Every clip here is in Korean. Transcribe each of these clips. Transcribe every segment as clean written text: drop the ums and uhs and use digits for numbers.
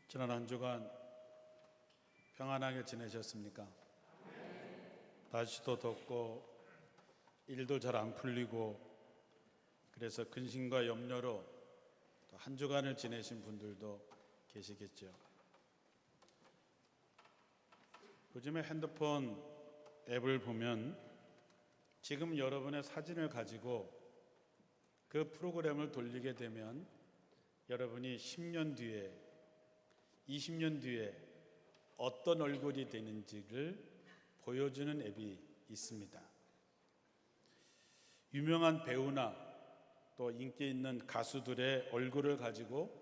지난 한 주간 평안하게 지내셨습니까? 날씨도 덥고 일도 잘 안 풀리고 그래서 근심과 염려로 또 한 주간을 지내신 분들도 계시겠죠. 요즘에 핸드폰 앱을 보면 지금 여러분의 사진을 가지고 그 프로그램을 돌리게 되면 여러분이 10년 뒤에 20년 뒤에 어떤 얼굴이 되는지를 보여주는 앱이 있습니다. 유명한 배우나 또 인기 있는 가수들의 얼굴을 가지고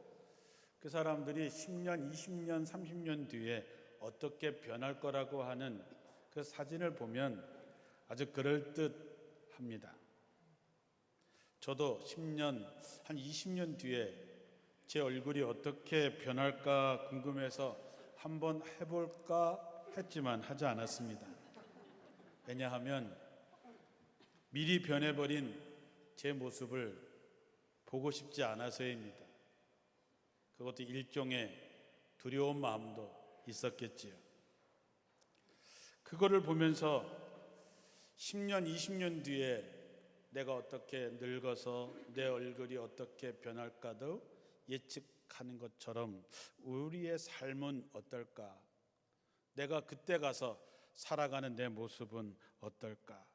그 사람들이 10년, 20년, 30년 뒤에 어떻게 변할 거라고 하는 그 사진을 보면 아주 그럴듯합니다. 저도 10년, 한 20년 뒤에 제 얼굴이 어떻게 변할까 궁금해서 한번 해볼까 했지만 하지 않았습니다. 왜냐하면 미리 변해버린 제 모습을 보고 싶지 않아서입니다. 그것도 일종의 두려운 마음도 있었겠지요. 그거를 보면서 10년, 20년 뒤에 내가 어떻게 늙어서 내 얼굴이 어떻게 변할까도 예측하는 것처럼 우리의 삶은 어떨까? 내가 그때 가서 살아가는 내 모습은 어떨까?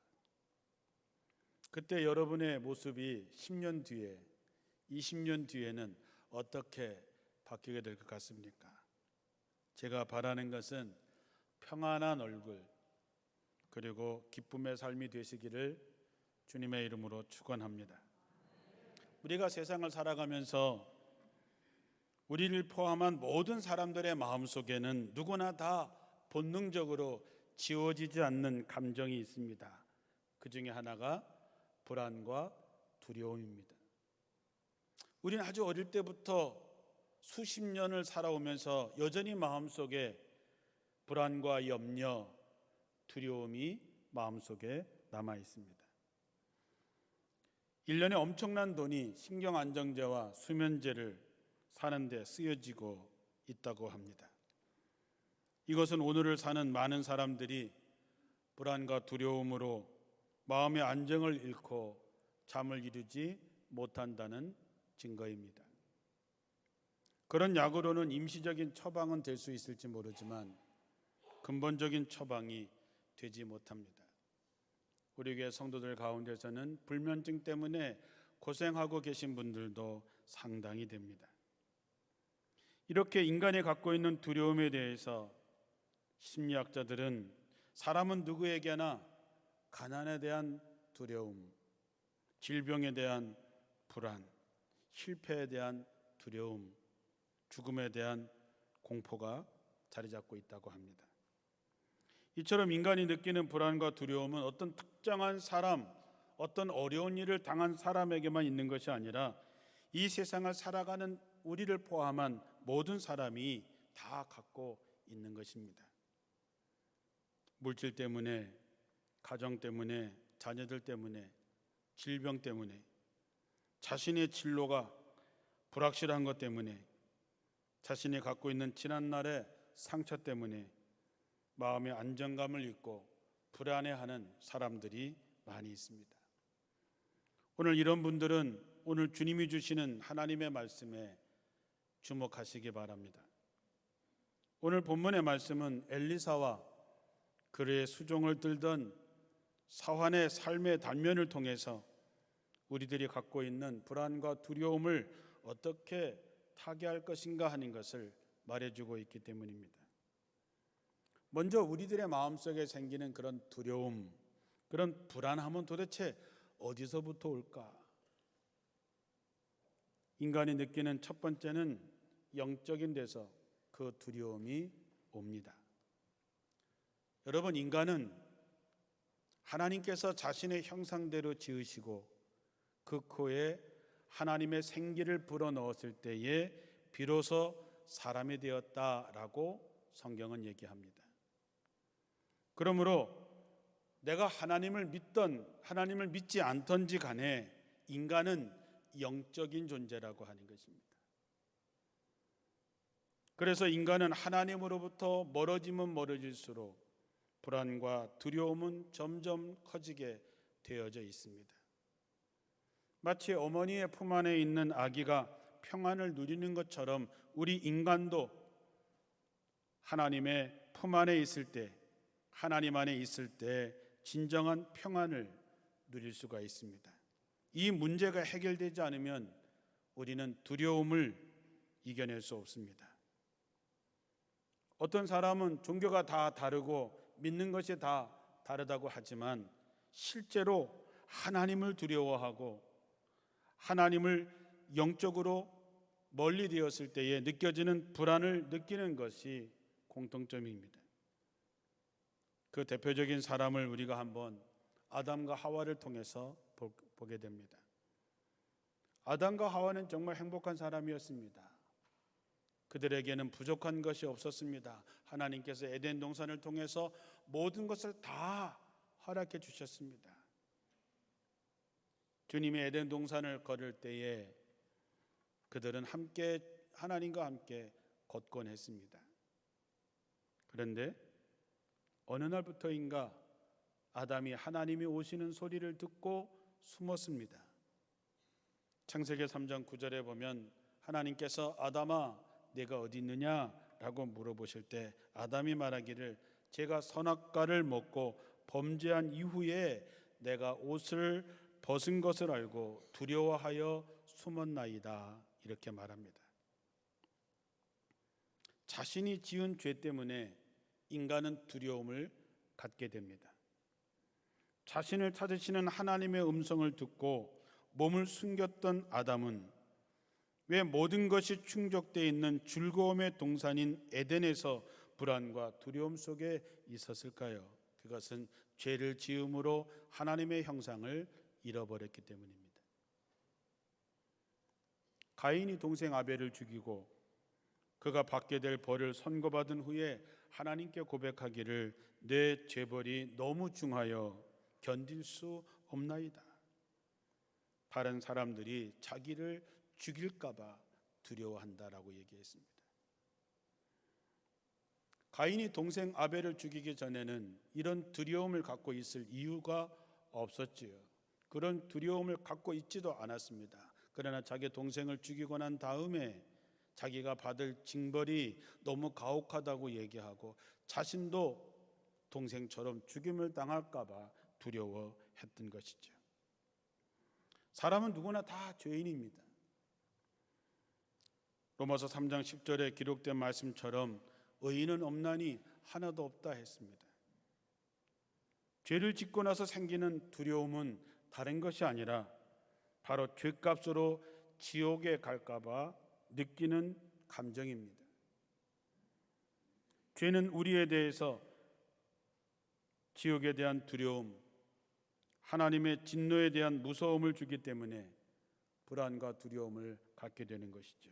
그때 여러분의 모습이 10년 뒤에, 20년 뒤에는 어떻게 바뀌게 될 것 같습니까? 제가 바라는 것은 평안한 얼굴, 그리고 기쁨의 삶이 되시기를 주님의 이름으로 축원합니다. 우리가 세상을 살아가면서 우리를 포함한 모든 사람들의 마음속에는 누구나 다 본능적으로 지워지지 않는 감정이 있습니다. 그 중에 하나가 불안과 두려움입니다. 우리는 아주 어릴 때부터 수십 년을 살아오면서 여전히 마음속에 불안과 염려, 두려움이 마음속에 남아 있습니다. 1년에 엄청난 돈이 신경안정제와 수면제를 사는 데 쓰여지고 있다고 합니다. 이것은 오늘을 사는 많은 사람들이 불안과 두려움으로 마음의 안정을 잃고 잠을 이루지 못한다는 증거입니다. 그런 약으로는 임시적인 처방은 될 수 있을지 모르지만 근본적인 처방이 되지 못합니다. 우리 교회 성도들 가운데서는 불면증 때문에 고생하고 계신 분들도 상당히 됩니다. 이렇게 인간이 갖고 있는 두려움에 대해서 심리학자들은 사람은 누구에게나 가난에 대한 두려움, 질병에 대한 불안, 실패에 대한 두려움, 죽음에 대한 공포가 자리 잡고 있다고 합니다. 이처럼 인간이 느끼는 불안과 두려움은 어떤 특정한 사람, 어떤 어려운 일을 당한 사람에게만 있는 것이 아니라 이 세상을 살아가는 우리를 포함한 모든 사람이 다 갖고 있는 것입니다. 물질 때문에, 가정 때문에, 자녀들 때문에, 질병 때문에, 자신의 진로가 불확실한 것 때문에, 자신이 갖고 있는 지난날의 상처 때문에 마음의 안정감을 잃고 불안해하는 사람들이 많이 있습니다. 오늘 이런 분들은 오늘 주님이 주시는 하나님의 말씀에 주목하시기 바랍니다. 오늘 본문의 말씀은 엘리사와 그의 수종을 들던 사환의 삶의 단면을 통해서 우리들이 갖고 있는 불안과 두려움을 어떻게 타개할 것인가 하는 것을 말해주고 있기 때문입니다. 먼저 우리들의 마음속에 생기는 그런 두려움, 그런 불안함은 도대체 어디서부터 올까? 인간이 느끼는 첫 번째는 영적인 데서 그 두려움이 옵니다. 여러분, 인간은 하나님께서 자신의 형상대로 지으시고 그 코에 하나님의 생기를 불어넣었을 때에 비로소 사람이 되었다라고 성경은 얘기합니다. 그러므로 내가 하나님을 믿던 하나님을 믿지 않던지 간에 인간은 영적인 존재라고 하는 것입니다. 그래서 인간은 하나님으로부터 멀어지면 멀어질수록 불안과 두려움은 점점 커지게 되어져 있습니다. 마치 어머니의 품 안에 있는 아기가 평안을 누리는 것처럼 우리 인간도 하나님의 품 안에 있을 때, 하나님 안에 있을 때 진정한 평안을 누릴 수가 있습니다. 이 문제가 해결되지 않으면 우리는 두려움을 이겨낼 수 없습니다. 어떤 사람은 종교가 다 다르고 믿는 것이 다 다르다고 하지만 실제로 하나님을 두려워하고 하나님을 영적으로 멀리 되었을 때에 느껴지는 불안을 느끼는 것이 공통점입니다. 그 대표적인 사람을 우리가 한번 아담과 하와를 통해서 보게 됩니다. 아담과 하와는 정말 행복한 사람이었습니다. 그들에게는 부족한 것이 없었습니다. 하나님께서 에덴 동산을 통해서 모든 것을 다 허락해 주셨습니다. 주님이 에덴 동산을 걸을 때에 그들은 함께 하나님과 함께 걷곤 했습니다. 그런데 어느 날부터인가 아담이 하나님이 오시는 소리를 듣고 숨었습니다. 창세기 3장 9절에 보면 하나님께서 아담아 내가 어디 있느냐 라고 물어보실 때 아담이 말하기를 제가 선악과를 먹고 범죄한 이후에 내가 옷을 벗은 것을 알고 두려워하여 숨었나이다 이렇게 말합니다. 자신이 지은 죄 때문에 인간은 두려움을 갖게 됩니다. 자신을 찾으시는 하나님의 음성을 듣고 몸을 숨겼던 아담은 왜 모든 것이 충족되어 있는 즐거움의 동산인 에덴에서 불안과 두려움 속에 있었을까요? 그것은 죄를 지음으로 하나님의 형상을 잃어버렸기 때문입니다. 가인이 동생 아벨을 죽이고 그가 받게 될 벌을 선고받은 후에 하나님께 고백하기를 내 죄벌이 너무 중하여 견딜 수 없나이다. 다른 사람들이 자기를 죽일까 봐 두려워한다라고 얘기했습니다. 가인이 동생 아벨을 죽이기 전에는 이런 두려움을 갖고 있을 이유가 없었지요. 그런 두려움을 갖고 있지도 않았습니다. 그러나 자기 동생을 죽이고 난 다음에 자기가 받을 징벌이 너무 가혹하다고 얘기하고 자신도 동생처럼 죽임을 당할까 봐 두려워했던 것이죠. 사람은 누구나 다 죄인입니다. 로마서 3장 10절에 기록된 말씀처럼 의인은 없나니 하나도 없다 했습니다. 죄를 짓고 나서 생기는 두려움은 다른 것이 아니라 바로 죄값으로 지옥에 갈까 봐 느끼는 감정입니다. 죄는 우리에 대해서 지옥에 대한 두려움, 하나님의 진노에 대한 무서움을 주기 때문에 불안과 두려움을 갖게 되는 것이죠.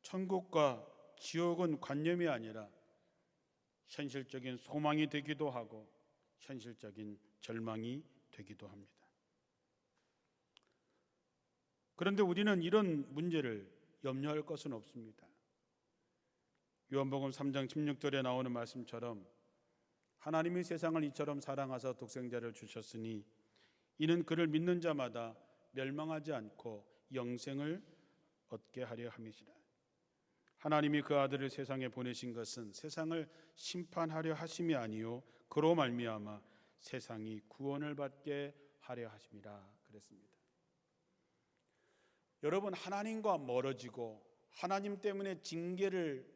천국과 지옥은 관념이 아니라 현실적인 소망이 되기도 하고 현실적인 절망이 되기도 합니다. 그런데 우리는 이런 문제를 염려할 것은 없습니다. 요한복음 3장 16절에 나오는 말씀처럼 하나님이 세상을 이처럼 사랑하사 독생자를 주셨으니 이는 그를 믿는 자마다 멸망하지 않고 영생을 얻게 하려 함이시라. 하나님이 그 아들을 세상에 보내신 것은 세상을 심판하려 하심이 아니요 그로 말미암아 세상이 구원을 받게 하려 하심이라 그랬습니다. 여러분, 하나님과 멀어지고 하나님 때문에 징계를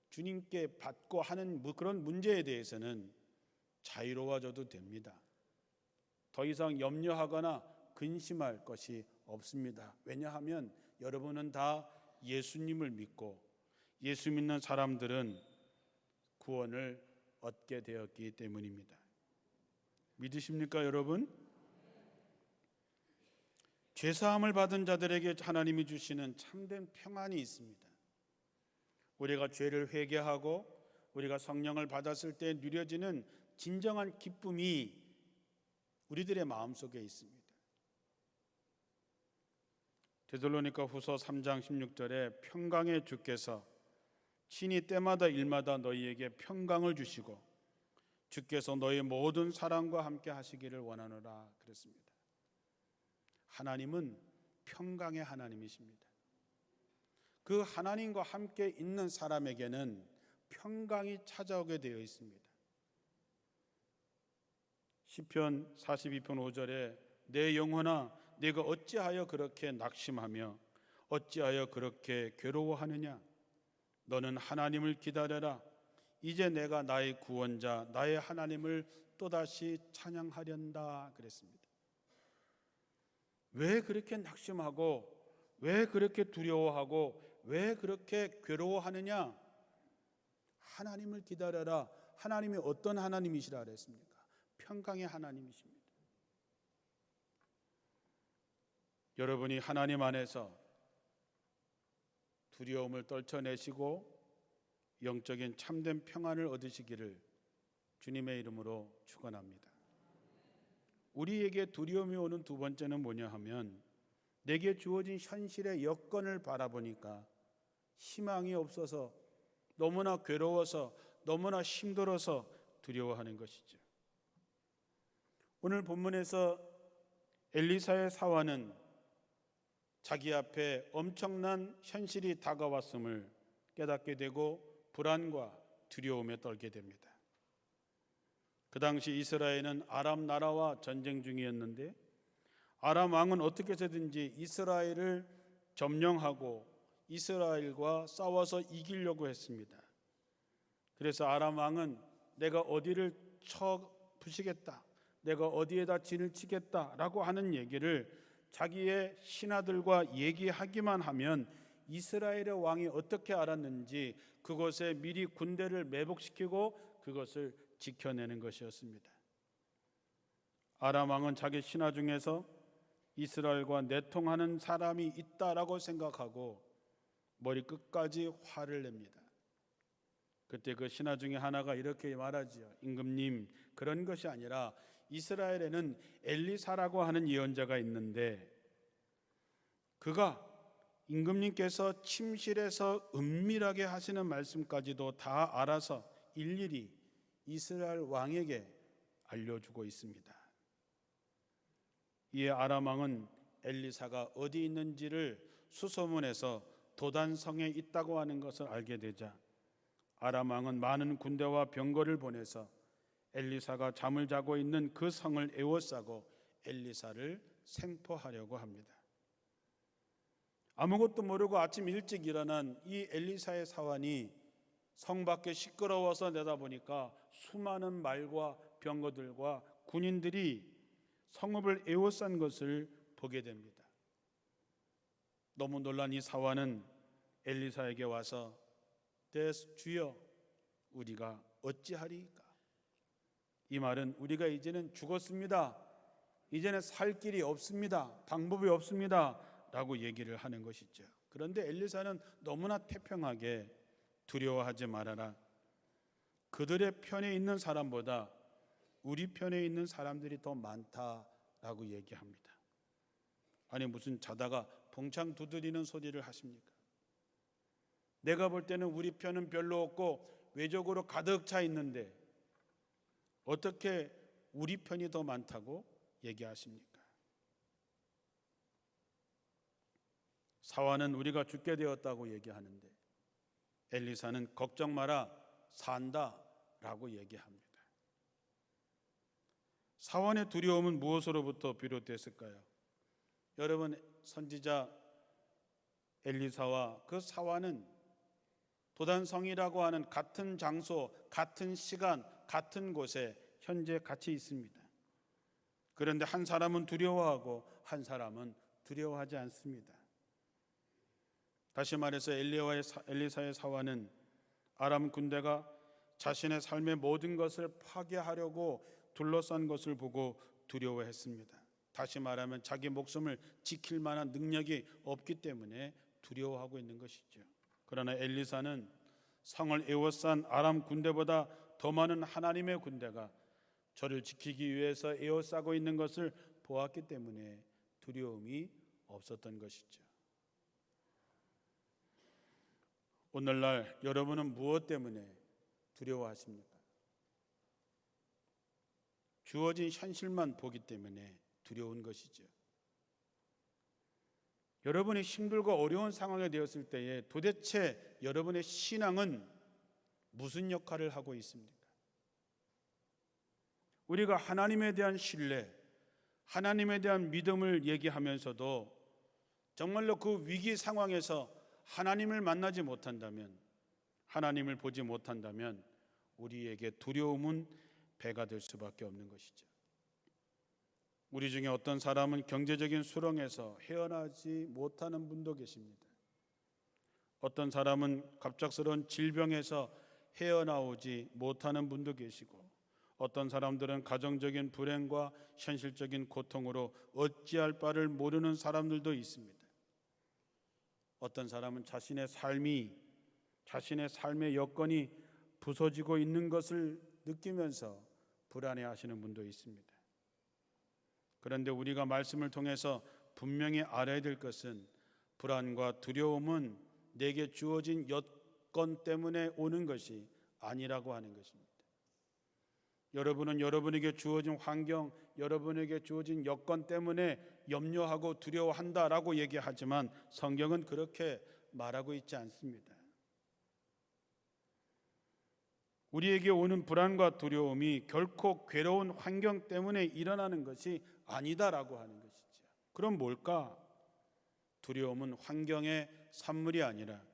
주님께 받고 하는 그런 문제에 대해서는 자유로워져도 됩니다. 더 이상 염려하거나 근심할 것이 없습니다. 왜냐하면 여러분은 다 예수님을 믿고 예수 믿는 사람들은 구원을 얻게 되었기 때문입니다. 믿으십니까, 여러분? 죄사함을 받은 자들에게 하나님이 주시는 참된 평안이 있습니다. 우리가 죄를 회개하고 우리가 성령을 받았을 때 누려지는 진정한 기쁨이 우리들의 마음속에 있습니다. 데살로니가 후서 3장 16절에 평강의 주께서 친히 때마다 일마다 너희에게 평강을 주시고 주께서 너희 모든 사랑과 함께 하시기를 원하노라 그랬습니다. 하나님은 평강의 하나님이십니다. 그 하나님과 함께 있는 사람에게는 평강이 찾아오게 되어 있습니다. 시편 42편 5절에 내 영혼아 네가 어찌하여 그렇게 낙심하며 어찌하여 그렇게 괴로워하느냐 너는 하나님을 기다려라 이제 내가 나의 구원자 나의 하나님을 또다시 찬양하련다 그랬습니다. 왜 그렇게 낙심하고 왜 그렇게 두려워하고 왜 그렇게 괴로워하느냐? 하나님을 기다려라. 하나님이 어떤 하나님이시라 그랬습니까? 평강의 하나님이십니다. 여러분이 하나님 안에서 두려움을 떨쳐내시고 영적인 참된 평안을 얻으시기를 주님의 이름으로 축원합니다. 우리에게 두려움이 오는 두 번째는 뭐냐 하면 내게 주어진 현실의 여건을 바라보니까 희망이 없어서 너무나 괴로워서 너무나 힘들어서 두려워하는 것이죠. 오늘 본문에서 엘리사의 사환은 자기 앞에 엄청난 현실이 다가왔음을 깨닫게 되고 불안과 두려움에 떨게 됩니다. 그 당시 이스라엘은 아람 나라와 전쟁 중이었는데 아람 왕은 어떻게 해서든지 이스라엘을 점령하고 이스라엘과 싸워서 이기려고 했습니다. 그래서 아람 왕은 내가 어디를 쳐 부시겠다, 내가 어디에다 진을 치겠다라고 하는 얘기를 자기의 신하들과 얘기하기만 하면 이스라엘의 왕이 어떻게 알았는지 그곳에 미리 군대를 매복시키고 그것을 지켜내는 것이었습니다. 아람 왕은 자기 신하 중에서 이스라엘과 내통하는 사람이 있다라고 생각하고 머리끝까지 화를 냅니다. 그때 그 신하 중에 하나가 이렇게 말하지요. 임금님, 그런 것이 아니라 이스라엘에는 엘리사라고 하는 예언자가 있는데 그가 임금님께서 침실에서 은밀하게 하시는 말씀까지도 다 알아서 일일이 이스라엘 왕에게 알려주고 있습니다. 이에 아람 왕은 엘리사가 어디 있는지를 수소문해서 도단성에 있다고 하는 것을 알게 되자 아람 왕은 많은 군대와 병거를 보내서 엘리사가 잠을 자고 있는 그 성을 에워싸고 엘리사를 생포하려고 합니다. 아무것도 모르고 아침 일찍 일어난 이 엘리사의 사환이 성 밖에 시끄러워서 내다보니까 수많은 말과 병거들과 군인들이 성읍을 에워싼 것을 보게 됩니다. 너무 놀란 이 사환은 엘리사에게 와서 주여 우리가 어찌하리이까? 이 말은 우리가 이제는 죽었습니다. 이제는 살 길이 없습니다. 방법이 없습니다. 라고 얘기를 하는 것이죠. 그런데 엘리사는 너무나 태평하게 두려워하지 말아라. 그들의 편에 있는 사람보다 우리 편에 있는 사람들이 더 많다라고 얘기합니다. 아니 무슨 자다가 봉창 두드리는 소리를 하십니까? 내가 볼 때는 우리 편은 별로 없고 외적으로 가득 차 있는데 어떻게 우리 편이 더 많다고 얘기하십니까? 사환은 우리가 죽게 되었다고 얘기하는데 엘리사는 걱정 마라 산다라고 얘기합니다. 사환의 두려움은 무엇으로부터 비롯됐을까요? 여러분 선지자 엘리사와 그 사환은 도단성이라고 하는 같은 장소, 같은 시간, 같은 곳에 현재 같이 있습니다. 그런데 한 사람은 두려워하고 한 사람은 두려워하지 않습니다. 다시 말해서 엘리사의 사환은 아람 군대가 자신의 삶의 모든 것을 파괴하려고 둘러싼 것을 보고 두려워했습니다. 다시 말하면 자기 목숨을 지킬 만한 능력이 없기 때문에 두려워하고 있는 것이죠. 그러나 엘리사는 성을 에워싼 아람 군대보다 더 많은 하나님의 군대가 저를 지키기 위해서 에워싸고 있는 것을 보았기 때문에 두려움이 없었던 것이죠. 오늘날 여러분은 무엇 때문에 두려워하십니까? 주어진 현실만 보기 때문에 두려운 것이죠. 여러분이 힘들고 어려운 상황에 되었을 때에 도대체 여러분의 신앙은 무슨 역할을 하고 있습니까? 우리가 하나님에 대한 신뢰, 하나님에 대한 믿음을 얘기하면서도 정말로 그 위기 상황에서 하나님을 만나지 못한다면, 하나님을 보지 못한다면 우리에게 두려움은 배가 될 수밖에 없는 것이죠. 우리 중에 어떤 사람은 경제적인 수렁에서 헤어나지 못하는 분도 계십니다. 어떤 사람은 갑작스러운 질병에서 헤어나오지 못하는 분도 계시고, 어떤 사람들은 가정적인 불행과 현실적인 고통으로 어찌할 바를 모르는 사람들도 있습니다. 어떤 사람은 자신의 삶의 여건이 부서지고 있는 것을 느끼면서 불안해하시는 분도 있습니다. 그런데 우리가 말씀을 통해서 분명히 알아야 될 것은 불안과 두려움은 내게 주어진 여건 때문에 오는 것이 아니라고 하는 것입니다. 여러분은 여러분에게 주어진 환경, 여러분에게 주어진 여건 때문에 염려하고 두려워한다라고 얘기하지만 성경은 그렇게 말하고 있지 않습니다. 우리에게 오는 불안과 두려움이 결코 괴로운 환경 때문에 일어나는 것이 아니다라고 하는 것이죠. 그럼 뭘까? 두려움은 환경의 산물이 아니라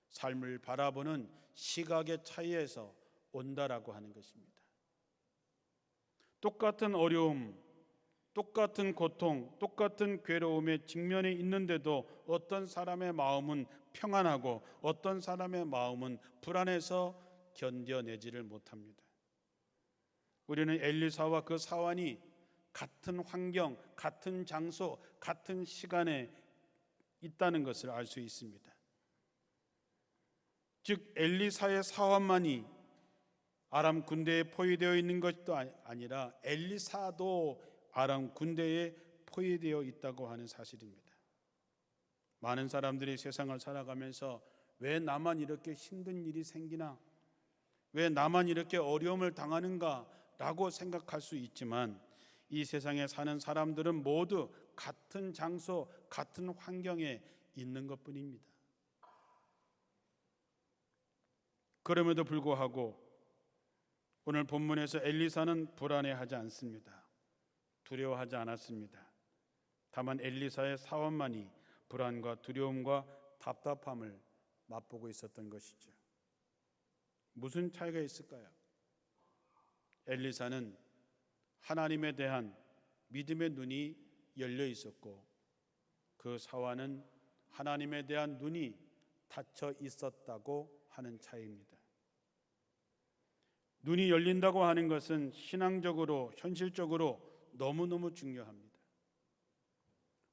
삶을 바라보는 시각의 차이에서 온다라고 하는 것입니다. 똑같은 어려움, 똑같은 고통, 똑같은 괴로움에 직면해 있는데도 어떤 사람의 마음은 평안하고 어떤 사람의 마음은 불안해서 견뎌내지를 못합니다. 우리는 엘리사와 그 사환이 같은 환경, 같은 장소, 같은 시간에 있다는 것을 알 수 있습니다. 즉 엘리사의 사환만이 아람 군대에 포위되어 있는 것도 아니라 엘리사도 아람 군대에 포위되어 있다고 하는 사실입니다. 많은 사람들이 세상을 살아가면서 왜 나만 이렇게 힘든 일이 생기나, 왜 나만 이렇게 어려움을 당하는가 라고 생각할 수 있지만 이 세상에 사는 사람들은 모두 같은 장소, 같은 환경에 있는 것뿐입니다. 그럼에도 불구하고 오늘 본문에서 엘리사는 불안해하지 않습니다. 두려워하지 않았습니다. 다만 엘리사의 사원만이 불안과 두려움과 답답함을 맛보고 있었던 것이죠. 무슨 차이가 있을까요? 엘리사는 하나님에 대한 믿음의 눈이 열려 있었고 그 사환은 하나님에 대한 눈이 닫혀 있었다고 하는 차이입니다. 눈이 열린다고 하는 것은 신앙적으로, 현실적으로 너무너무 중요합니다.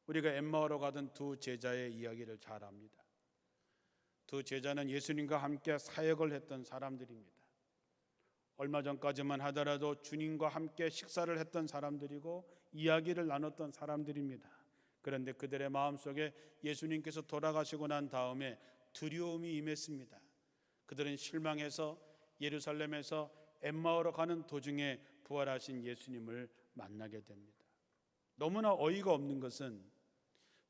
우리가 엠마오로 가던 두 제자의 이야기를 잘 압니다. 두 제자는 예수님과 함께 사역을 했던 사람들입니다. 얼마 전까지만 하더라도 주님과 함께 식사를 했던 사람들이고 이야기를 나눴던 사람들입니다. 그런데 그들의 마음속에 예수님께서 돌아가시고 난 다음에 두려움이 임했습니다. 그들은 실망해서 예루살렘에서 엠마오로 가는 도중에 부활하신 예수님을 만나게 됩니다. 너무나 어이가 없는 것은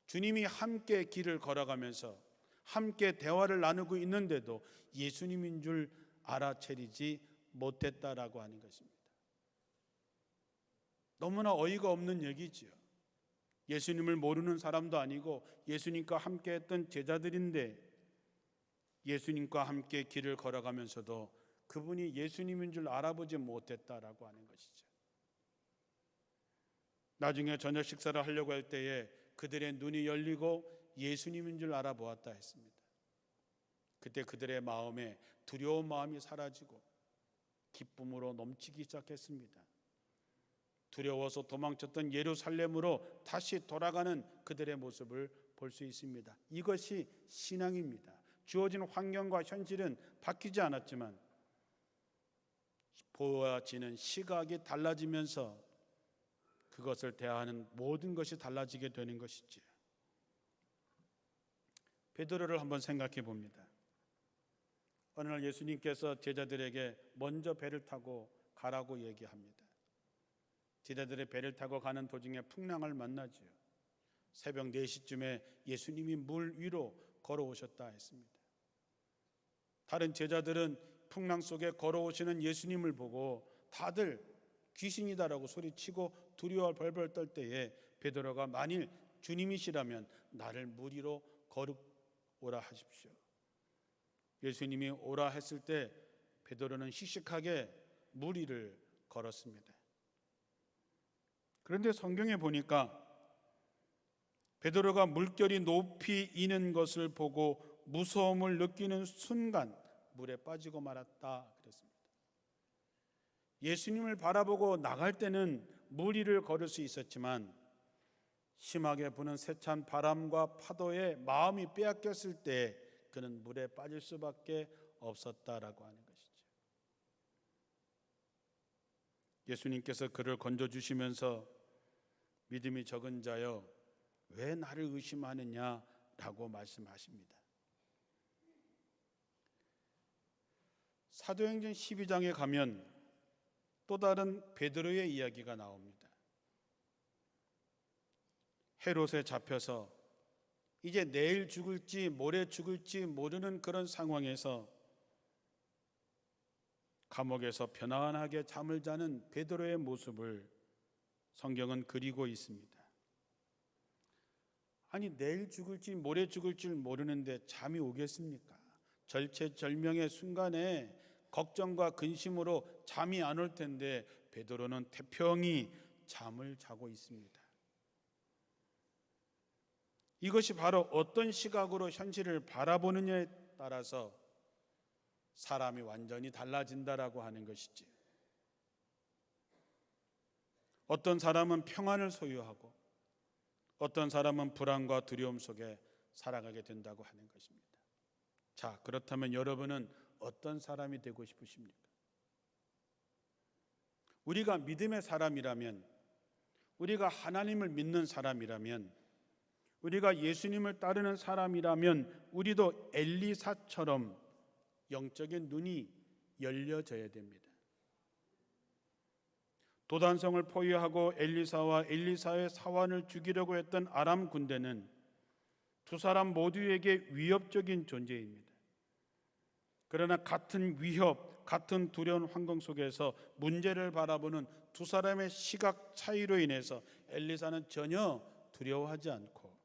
주님이 함께 길을 걸어가면서 함께 대화를 나누고 있는데도 예수님인 줄 알아채리지 못했다라고 하는 것입니다. 너무나 어이가 없는 얘기지요. 예수님을 모르는 사람도 아니고 예수님과 함께 했던 제자들인데 예수님과 함께 길을 걸어가면서도 그분이 예수님인 줄 알아보지 못했다라고 하는 것이죠. 나중에 저녁 식사를 하려고 할 때에 그들의 눈이 열리고 예수님인 줄 알아보았다 했습니다. 그때 그들의 마음에 두려운 마음이 사라지고 기쁨으로 넘치기 시작했습니다. 두려워서 도망쳤던 예루살렘으로 다시 돌아가는 그들의 모습을 볼 수 있습니다. 이것이 신앙입니다. 주어진 환경과 현실은 바뀌지 않았지만 보아지는 시각이 달라지면서 그것을 대하는 모든 것이 달라지게 되는 것이지요. 베드로를 한번 생각해 봅니다. 어느 날 예수님께서 제자들에게 먼저 배를 타고 가라고 얘기합니다. 제자들의 배를 타고 가는 도중에 풍랑을 만나지요. 새벽 4시쯤에 예수님이 물 위로 걸어오셨다 했습니다. 다른 제자들은 풍랑 속에 걸어오시는 예수님을 보고 다들 귀신이다라고 소리치고 두려워 벌벌 떨 때에 베드로가 만일 주님이시라면 나를 물 위로 걸어오라 하십시오. 예수님이 오라 했을 때 베드로는 씩씩하게 물 위를 걸었습니다. 그런데 성경에 보니까 베드로가 물결이 높이 이는 것을 보고 무서움을 느끼는 순간 물에 빠지고 말았다 그랬습니다. 예수님을 바라보고 나갈 때는 물 위를 걸을 수 있었지만 심하게 부는 세찬 바람과 파도에 마음이 빼앗겼을 때 그는 물에 빠질 수밖에 없었다라고 하는 것이죠. 예수님께서 그를 건져주시면서 믿음이 적은 자여 왜 나를 의심하느냐라고 말씀하십니다. 사도행전 12장에 가면 또 다른 베드로의 이야기가 나옵니다. 헤롯에 잡혀서 이제 내일 죽을지 모레 죽을지 모르는 그런 상황에서 감옥에서 편안하게 잠을 자는 베드로의 모습을 성경은 그리고 있습니다. 아니 내일 죽을지 모레 죽을지 모르는데 잠이 오겠습니까? 절체절명의 순간에 걱정과 근심으로 잠이 안 올 텐데 베드로는 태평히 잠을 자고 있습니다. 이것이 바로 어떤 시각으로 현실을 바라보느냐에 따라서 사람이 완전히 달라진다라고 하는 것이지. 어떤 사람은 평안을 소유하고 어떤 사람은 불안과 두려움 속에 살아가게 된다고 하는 것입니다. 자, 그렇다면 여러분은 어떤 사람이 되고 싶으십니까? 우리가 믿음의 사람이라면, 우리가 하나님을 믿는 사람이라면, 우리가 예수님을 따르는 사람이라면 우리도 엘리사처럼 영적인 눈이 열려져야 됩니다. 도단성을 포위하고 엘리사와 엘리사의 사환을 죽이려고 했던 아람 군대는 두 사람 모두에게 위협적인 존재입니다. 그러나 같은 위협, 같은 두려운 환경 속에서 문제를 바라보는 두 사람의 시각 차이로 인해서 엘리사는 전혀 두려워하지 않고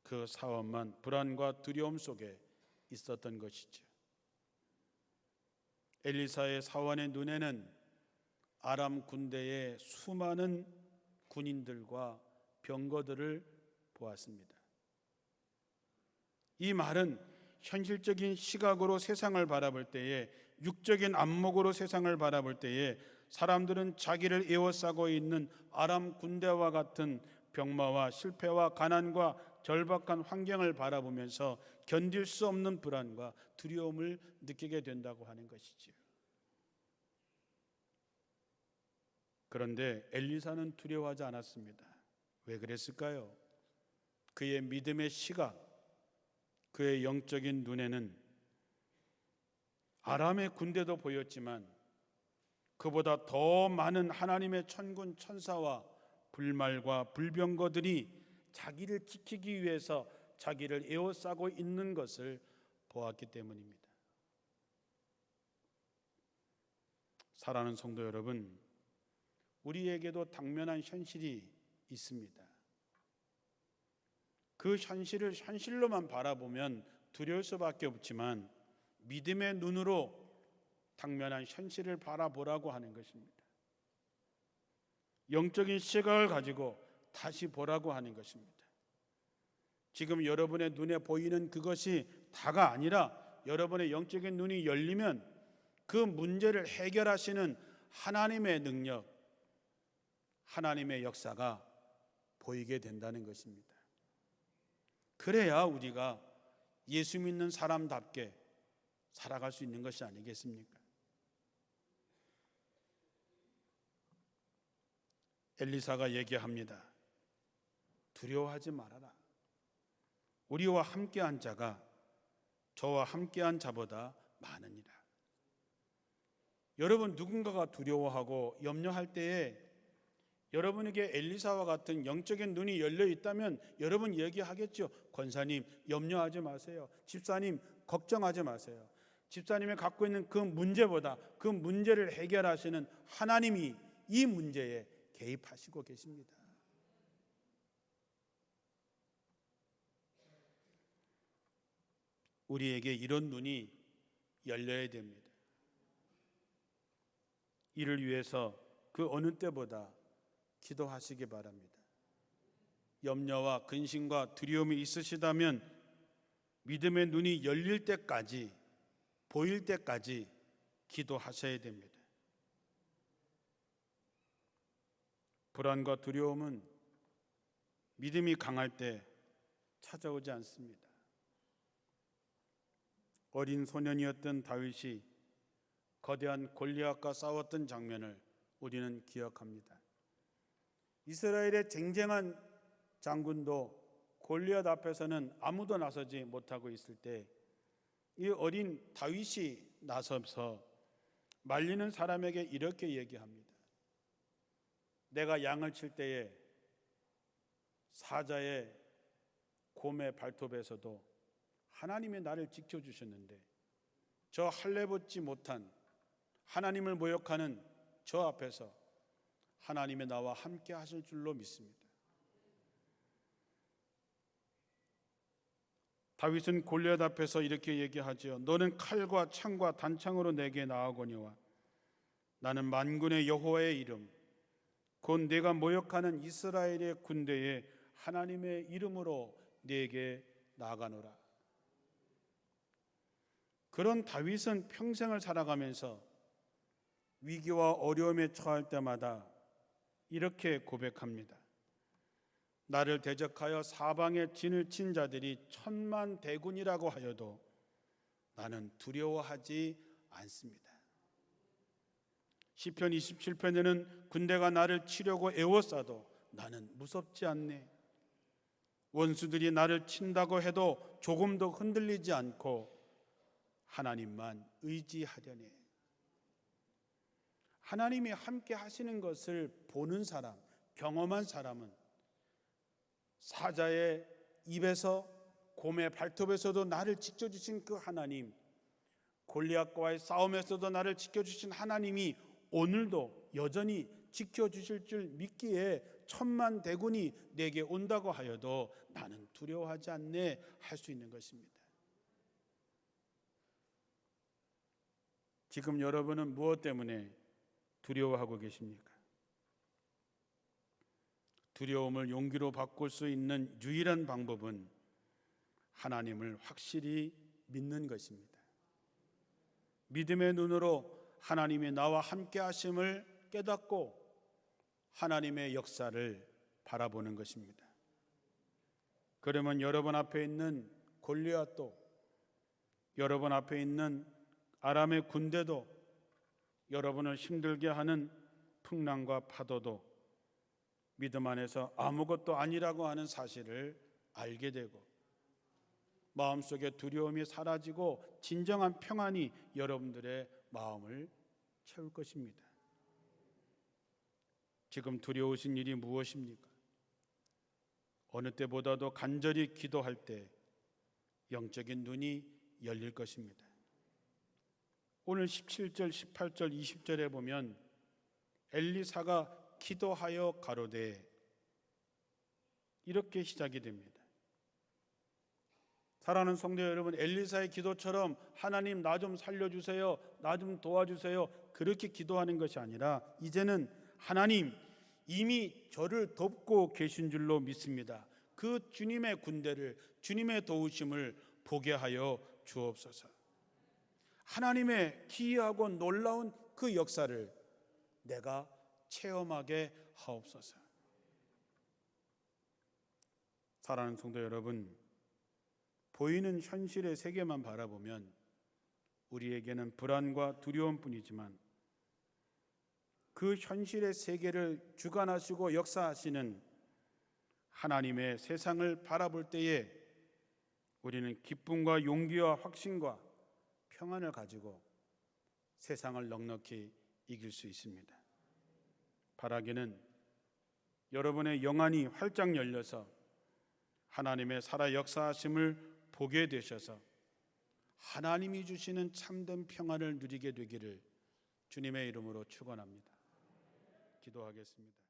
그 사원만 불안과 두려움 속에 있었던 것이죠. 엘리사의 사원의 눈에는 아람 군대의 수많은 군인들과 병거들을 보았습니다. 이 말은 현실적인 시각으로 세상을 바라볼 때에, 육적인 안목으로 세상을 바라볼 때에 사람들은 자기를 에워싸고 있는 아람 군대와 같은 병마와 실패와 가난과 절박한 환경을 바라보면서 견딜 수 없는 불안과 두려움을 느끼게 된다고 하는 것이지요. 그런데 엘리사는 두려워하지 않았습니다. 왜 그랬을까요? 그의 믿음의 시각, 그의 영적인 눈에는 아람의 군대도 보였지만 그보다 더 많은 하나님의 천군 천사와 불말과 불병거들이 자기를 지키기 위해서 자기를 에워싸고 있는 것을 보았기 때문입니다. 사랑하는 성도 여러분, 우리에게도 당면한 현실이 있습니다. 그 현실을 현실로만 바라보면 두려울 수밖에 없지만 믿음의 눈으로 당면한 현실을 바라보라고 하는 것입니다. 영적인 시각을 가지고 다시 보라고 하는 것입니다. 지금 여러분의 눈에 보이는 그것이 다가 아니라 여러분의 영적인 눈이 열리면 그 문제를 해결하시는 하나님의 능력, 하나님의 역사가 보이게 된다는 것입니다. 그래야 우리가 예수 믿는 사람답게 살아갈 수 있는 것이 아니겠습니까? 엘리사가 얘기합니다. 두려워하지 말아라. 우리와 함께한 자가 저와 함께한 자보다 많으니라. 여러분, 누군가가 두려워하고 염려할 때에 여러분에게 엘리사와 같은 영적인 눈이 열려 있다면 여러분 얘기하겠죠. 권사님, 염려하지 마세요. 집사님, 걱정하지 마세요. 집사님이 갖고 있는 그 문제보다 그 문제를 해결하시는 하나님이 이 문제에 개입하시고 계십니다. 우리에게 이런 눈이 열려야 됩니다. 이를 위해서 그 어느 때보다 기도하시기 바랍니다. 염려와 근심과 두려움이 있으시다면 믿음의 눈이 열릴 때까지, 보일 때까지 기도하셔야 됩니다. 불안과 두려움은 믿음이 강할 때 찾아오지 않습니다. 어린 소년이었던 다윗이 거대한 골리앗과 싸웠던 장면을 우리는 기억합니다. 이스라엘의 쟁쟁한 장군도 골리앗 앞에서는 아무도 나서지 못하고 있을 때 이 어린 다윗이 나서서 말리는 사람에게 이렇게 얘기합니다. 내가 양을 칠 때에 사자의 곰의 발톱에서도 하나님이 나를 지켜주셨는데 저 할례받지 못한 하나님을 모욕하는 저 앞에서 하나님이 나와 함께 하실 줄로 믿습니다. 다윗은 골리앗 앞에서 이렇게 얘기하죠. 너는 칼과 창과 단창으로 내게 나아거니와 나는 만군의 여호와의 이름 곧 내가 모욕하는 이스라엘의 군대의 하나님의 이름으로 네게 나아가노라. 그런 다윗은 평생을 살아가면서 위기와 어려움에 처할 때마다 이렇게 고백합니다. 나를 대적하여 사방에 진을 친 자들이 천만 대군이라고 하여도 나는 두려워하지 않습니다. 시편 27편에는 군대가 나를 치려고 애워싸도 나는 무섭지 않네. 원수들이 나를 친다고 해도 조금도 흔들리지 않고 하나님만 의지하려네. 하나님이 함께 하시는 것을 보는 사람, 경험한 사람은 사자의 입에서 곰의 발톱에서도 나를 지켜주신 그 하나님, 골리앗과의 싸움에서도 나를 지켜주신 하나님이 오늘도 여전히 지켜주실 줄 믿기에 천만 대군이 내게 온다고 하여도 나는 두려워하지 않네 할 수 있는 것입니다. 지금 여러분은 무엇 때문에 두려워하고 계십니까? 두려움을 용기로 바꿀 수 있는 유일한 방법은 하나님을 확실히 믿는 것입니다. 믿음의 눈으로 하나님이 나와 함께 하심을 깨닫고 하나님의 역사를 바라보는 것입니다. 그러면 여러분 앞에 있는 골리앗도, 여러분 앞에 있는 아람의 군대도, 여러분을 힘들게 하는 풍랑과 파도도 믿음 안에서 아무것도 아니라고 하는 사실을 알게 되고 마음속에 두려움이 사라지고 진정한 평안이 여러분들의 마음을 채울 것입니다. 지금 두려우신 일이 무엇입니까? 어느 때보다도 간절히 기도할 때 영적인 눈이 열릴 것입니다. 오늘 17절, 18절, 20절에 보면 엘리사가 기도하여 가로되 이렇게 시작이 됩니다. 사랑하는 성도 여러분, 엘리사의 기도처럼 하나님 나 좀 살려주세요, 나 좀 도와주세요 그렇게 기도하는 것이 아니라 이제는 하나님 이미 저를 돕고 계신 줄로 믿습니다. 그 주님의 군대를, 주님의 도우심을 보게 하여 주옵소서. 하나님의 기이하고 놀라운 그 역사를 내가 체험하게 하옵소서. 사랑하는 성도 여러분, 보이는 현실의 세계만 바라보면 우리에게는 불안과 두려움뿐이지만 그 현실의 세계를 주관하시고 역사하시는 하나님의 세상을 바라볼 때에 우리는 기쁨과 용기와 확신과 평안을 가지고 세상을 넉넉히 이길 수 있습니다. 바라기는 여러분의 영안이 활짝 열려서 하나님의 살아 역사하심을 보게 되셔서 하나님이 주시는 참된 평안을 누리게 되기를 주님의 이름으로 축원합니다. 기도하겠습니다.